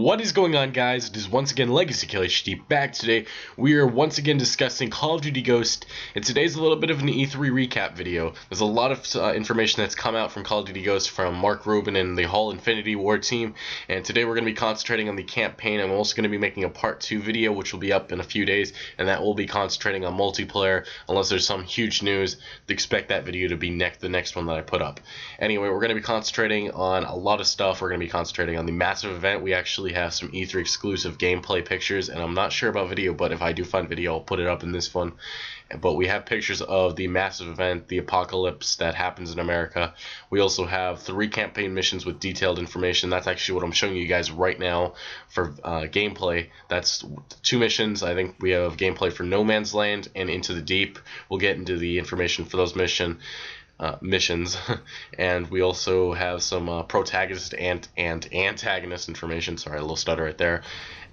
What is going on, guys? It is once again Legacy Kill HD back today. We are once again discussing Call of Duty Ghost, and today's a little bit of an E3 recap video. There's a lot of information that's come out from Call of Duty Ghost from Mark Rubin and the whole Infinity War team, and today we're going to be concentrating on the campaign. I'm also going to be making a part 2 video, which will be up in a few days, and that will be concentrating on multiplayer, unless there's some huge news. Expect that video to be the next one that I put up. Anyway, we're going to be concentrating on a lot of stuff. We're going to be concentrating on the massive event. We actually have some E3 exclusive gameplay pictures, and I'm not sure about video, but if I do find video, I'll put it up in this one. But we have pictures of the massive event, the apocalypse that happens in America. We also have 3 campaign missions with detailed information. That's actually what I'm showing you guys right now for gameplay. That's 2 missions. I think we have gameplay for No Man's Land and Into the Deep. We'll get into the information for those missions. And we also have some protagonist and antagonist information. Sorry, a little stutter right there.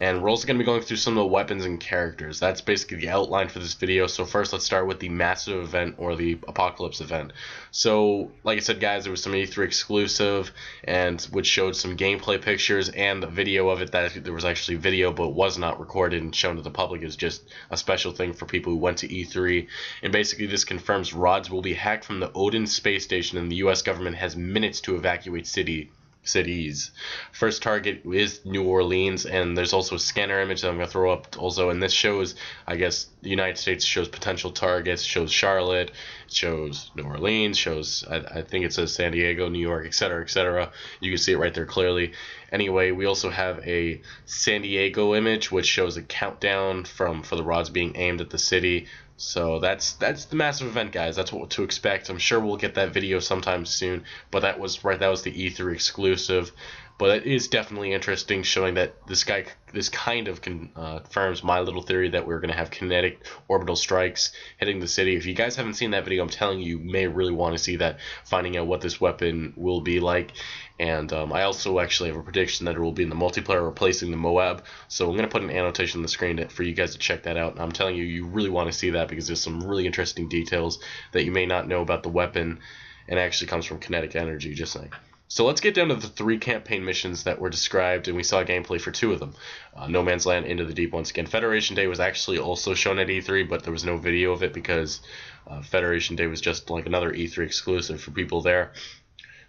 And we're also going to be going through some of the weapons and characters. That's basically the outline for this video. So first, let's start with the massive event, or the apocalypse event. So like I said, guys, there was some E3 exclusive, and which showed some gameplay pictures and a video of it. That there was actually video but was not recorded and shown to the public. Is just a special thing for people who went to E3. And basically this confirms rods will be hacked from the Odin space station, and the US government has minutes to evacuate cities. First target is New Orleans, and there's also a scanner image that I'm going to throw up also, and this shows, I guess, the United States shows potential targets, shows Charlotte, shows New Orleans, shows, I think it says San Diego, New York, etc., etc. You can see it right there clearly. Anyway, we also have a San Diego image, which shows a countdown for the rods being aimed at the city. So that's the massive event, guys. That's what to expect. I'm sure we'll get that video sometime soon, but that was the E3 exclusive. But it is definitely interesting, showing that this kind of confirms my little theory that we're going to have kinetic orbital strikes hitting the city. If you guys haven't seen that video, I'm telling you, you may really want to see that, finding out what this weapon will be like. And I also actually have a prediction that it will be in the multiplayer, replacing the Moab. So I'm going to put an annotation on the screen for you guys to check that out. And I'm telling you, you really want to see that, because there's some really interesting details that you may not know about the weapon, and it actually comes from kinetic energy, just saying. So let's get down to the 3 campaign missions that were described, and we saw gameplay for 2 of them. No Man's Land, Into the Deep once again. Federation Day was actually also shown at E3, but there was no video of it because Federation Day was just like another E3 exclusive for people there.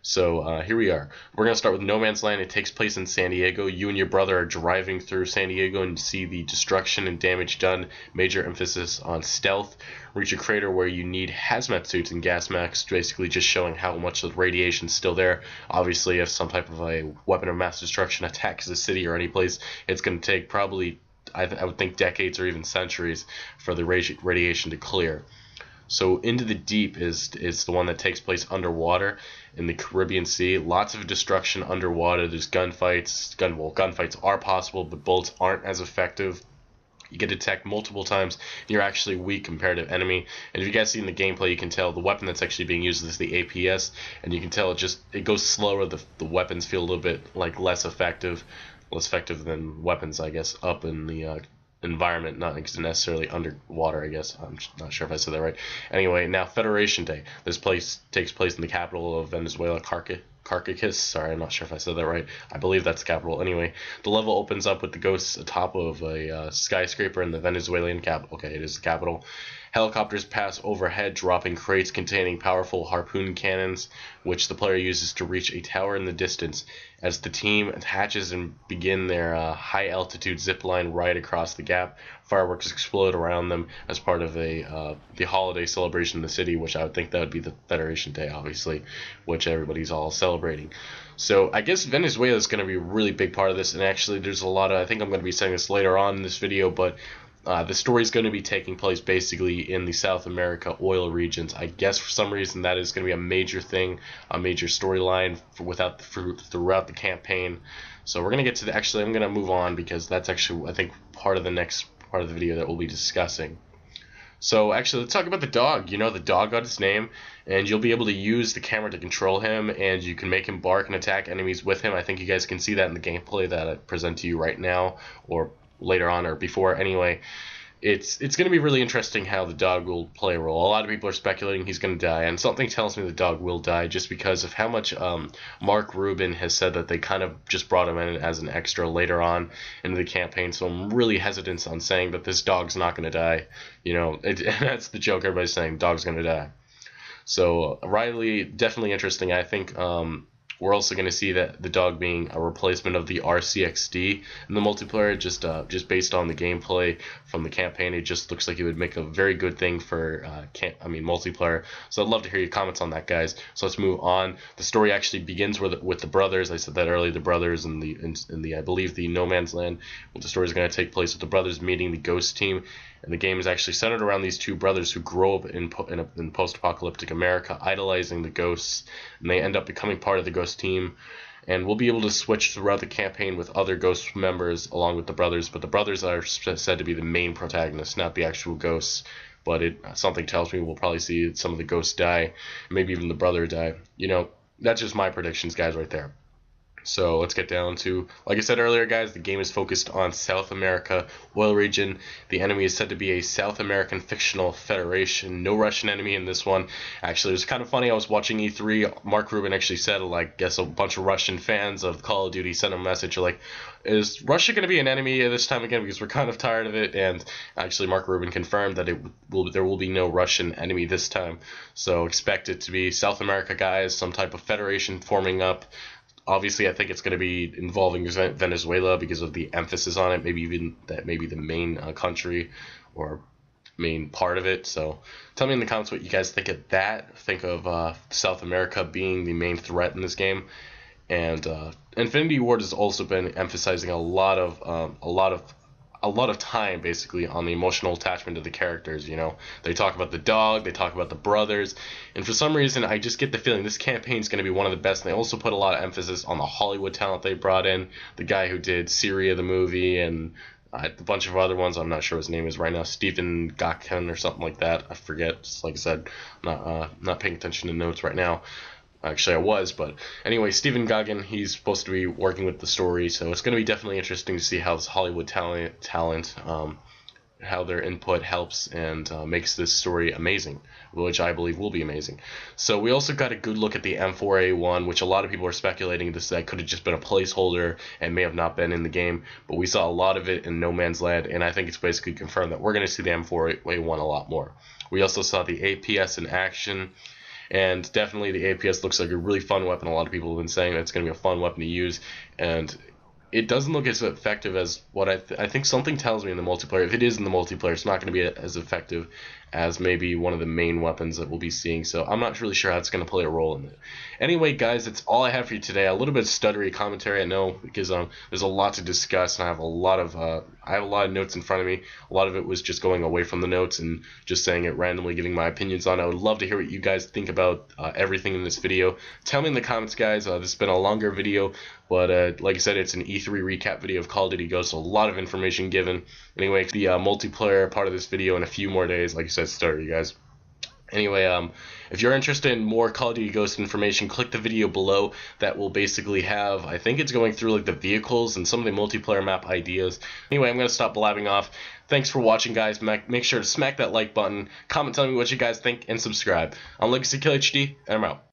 So here we are. We're going to start with No Man's Land. It takes place in San Diego. You and your brother are driving through San Diego and see the destruction and damage done. Major emphasis on stealth. Reach a crater where you need hazmat suits and gas masks, basically just showing how much of the radiation is still there. Obviously, if some type of a weapon of mass destruction attacks the city or any place, it's going to take probably, I would think, decades or even centuries for the radiation to clear. So Into the Deep is the one that takes place underwater in the Caribbean Sea. Lots of destruction underwater. There's gunfights. Gunfights are possible, but bullets aren't as effective. You get attacked multiple times, and you're actually weak compared to enemy. And if you guys see in the gameplay, you can tell the weapon that's actually being used is the APS, and you can tell it goes slower. The weapons feel a little bit like less effective than weapons, I guess, up in the environment, not necessarily underwater, I guess. I'm not sure if I said that right. Anyway, now Federation Day. This place takes place in the capital of Venezuela, Caracas. Sorry, I'm not sure if I said that right. I believe that's the capital. Anyway, the level opens up with the ghosts atop of a skyscraper in the Venezuelan capital. Okay, it is the capital. Helicopters pass overhead, dropping crates containing powerful harpoon cannons, which the player uses to reach a tower in the distance. As the team attaches and begin their high-altitude zipline ride across the gap, fireworks explode around them as part of the holiday celebration in the city, which I would think that would be the Federation Day, obviously, which everybody's all celebrating. So I guess Venezuela is going to be a really big part of this, and actually there's a lot of, I think I'm going to be saying this later on in this video, but the story is going to be taking place basically in the South America oil regions. I guess for some reason that is going to be a major thing, a major storyline throughout the campaign. So we're going to get to the, actually I'm going to move on, because that's actually, I think, part of the next part of the video that we'll be discussing. So actually, let's talk about the dog. You know, the dog got its name, and you'll be able to use the camera to control him, and you can make him bark and attack enemies with him. I think you guys can see that in the gameplay that I present to you right now, or later on, or before. Anyway, it's going to be really interesting how the dog will play a role. A lot of people are speculating he's going to die, and something tells me the dog will die just because of how much Mark Rubin has said that they kind of just brought him in as an extra later on into the campaign. So I'm really hesitant on saying that this dog's not going to die. You know, that's the joke everybody's saying, dog's going to die. So Riley, definitely interesting. I think we're also going to see that the dog being a replacement of the RCXD in the multiplayer, just based on the gameplay from the campaign. It just looks like it would make a very good thing for multiplayer. So I'd love to hear your comments on that, guys. So let's move on. The story actually begins with the brothers. I said that earlier. The brothers in the I believe the No Man's Land. Well, the story is going to take place with the brothers meeting the Ghost team. And the game is actually centered around these two brothers who grow up in post-apocalyptic America, idolizing the ghosts, and they end up becoming part of the Ghost team. And we'll be able to switch throughout the campaign with other Ghost members along with the brothers, but the brothers are said to be the main protagonists, not the actual ghosts. But something tells me we'll probably see some of the ghosts die, maybe even the brother die. You know, that's just my predictions, guys, right there. So let's get down to, like I said earlier, guys, the game is focused on South America, oil region. The enemy is said to be a South American fictional federation. No Russian enemy in this one. Actually, it was kind of funny. I was watching E3. Mark Rubin actually said, like, I guess a bunch of Russian fans of Call of Duty sent him a message like, is Russia going to be an enemy this time again? Because we're kind of tired of it. And actually, Mark Rubin confirmed that there will be no Russian enemy this time. So expect it to be South America, guys, some type of federation forming up. Obviously, I think it's going to be involving Venezuela because of the emphasis on it. Maybe even that maybe the main country or main part of it. So tell me in the comments what you guys think of that. Think of South America being the main threat in this game. And Infinity Ward has also been emphasizing a lot of time basically on the emotional attachment to the characters. You know, they talk about the dog, they talk about the brothers, and for some reason I just get the feeling this campaign is going to be one of the best. And they also put a lot of emphasis on the Hollywood talent they brought in, the guy who did Syria the movie and a bunch of other ones. I'm not sure what his name is right now, Stephen Gakhan or something like that. I forget. Just like I said, I'm not paying attention to notes right now. Actually, I was, but anyway, Stephen Goggin, he's supposed to be working with the story, so it's going to be definitely interesting to see how this Hollywood talent how their input helps and makes this story amazing, which I believe will be amazing. So we also got a good look at the M4A1, which a lot of people are speculating that could have just been a placeholder and may have not been in the game, but we saw a lot of it in No Man's Land, and I think it's basically confirmed that we're going to see the M4A1 a lot more. We also saw the APS in action. And definitely the APS looks like a really fun weapon. A lot of people have been saying that it's going to be a fun weapon to use. And it doesn't look as effective as what I think something tells me in the multiplayer. If it is in the multiplayer, it's not going to be as effective as maybe one of the main weapons that we'll be seeing. So I'm not really sure how it's going to play a role in it. Anyway, guys, that's all I have for you today. A little bit of stuttery commentary, I know, because there's a lot to discuss, and I have a lot of notes in front of me. A lot of it was just going away from the notes and just saying it randomly, giving my opinions on it. I would love to hear what you guys think about everything in this video. Tell me in the comments, guys. This has been a longer video, but like I said, it's an E3 recap video of Call of Duty Ghosts, so a lot of information given. Anyway, the multiplayer part of this video in a few more days, like I said, start you guys. Anyway, if you're interested in more Call of Duty Ghost information, click the video below. That will basically have, I think it's going through like the vehicles and some of the multiplayer map ideas. Anyway, I'm going to stop blabbing off. Thanks for watching, guys. Make sure to smack that like button, comment telling me what you guys think, and subscribe. I'm Legacy Kill HD, and I'm out.